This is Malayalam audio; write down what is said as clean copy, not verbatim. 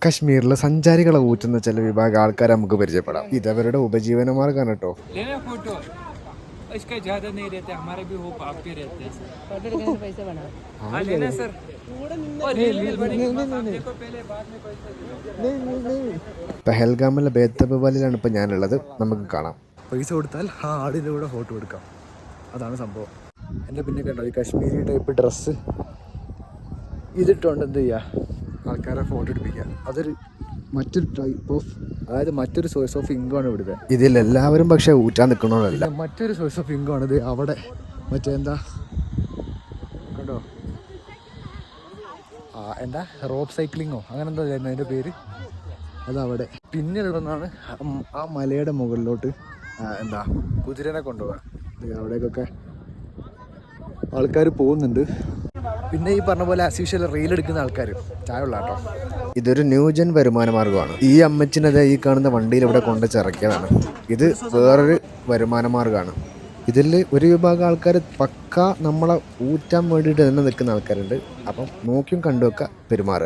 കശ്മീരിലെ സഞ്ചാരികളെ ഊറ്റുന്ന ചില വിഭാഗം ആൾക്കാരെ നമുക്ക് പരിചയപ്പെടാം. ഇതവരുടെ ഉപജീവനമാർഗ്ഗമാണ് കേട്ടോ. പെഹൽഗാമിലെ ബേത്തബ് വാലിയിലാണ് ഇപ്പം ഞാനുള്ളത്. നമുക്ക് കാണാം. പൈസ കൊടുത്താൽ ആ ആടിൻ്റെ കൂടെ ഫോട്ടോ എടുക്കാം. അതാണ് സംഭവം. എൻ്റെ പിന്നെ കണ്ടോ ഈ കാശ്മീരി ടൈപ്പ് ഡ്രസ്സ് ഇതിട്ടുകൊണ്ട് എന്ത് ചെയ്യുക, ആൾക്കാരെ ഫോട്ടോ എടുപ്പിക്കുക. അതൊരു മറ്റൊരു ടൈപ്പ് ഓഫ്, അതായത് മറ്റൊരു സോഴ്സ് ഓഫ് ഇൻകമാണ് ഇവിടുത്തെ. ഇതിലെല്ലാവരും പക്ഷേ ഊറ്റാൻ നിൽക്കണമെന്നല്ല, മറ്റൊരു സോഴ്സ് ഓഫ് ഇൻകമാണ് ഇത്. അവിടെ മറ്റേ എന്താ കണ്ടോ, എന്താ റോപ്പ് സൈക്ലിങ്ങോ അങ്ങനെ എന്താ ആയിരുന്നു അതിൻ്റെ പേര്, അതവിടെ. പിന്നെ ഉള്ളതാണ് ആ മലയുടെ മുകളിലോട്ട് എന്താ കുതിരനെ കൊണ്ടുപോകാൻ. അവിടേക്കൊക്കെ ആൾക്കാർ പോകുന്നുണ്ട്. പിന്നെ ഈ പറഞ്ഞ പോലെ അസ്യൂഷ്വൽ റീലെടുക്കുന്ന ആൾക്കാർ ചായ ഉള്ള കേട്ടോ. ഇതൊരു ന്യൂജൻ വരുമാന മാർഗ്ഗമാണ്. ഈ അമ്മച്ചിനത് ഈ കാണുന്ന വണ്ടിയിൽ ഇവിടെ കൊണ്ട് ചിറക്കിയതാണ്. ഇത് വേറൊരു വരുമാന മാർഗ്ഗമാണ്. ഇതിൽ ഒരു വിഭാഗം ആൾക്കാർ പക്ക നമ്മളെ ഊറ്റാൻ വേണ്ടിയിട്ട് തന്നെ നിൽക്കുന്ന ആൾക്കാരുണ്ട്. അപ്പം നോക്കിയും കണ്ടുമൊക്കെ പെരുമാറുക.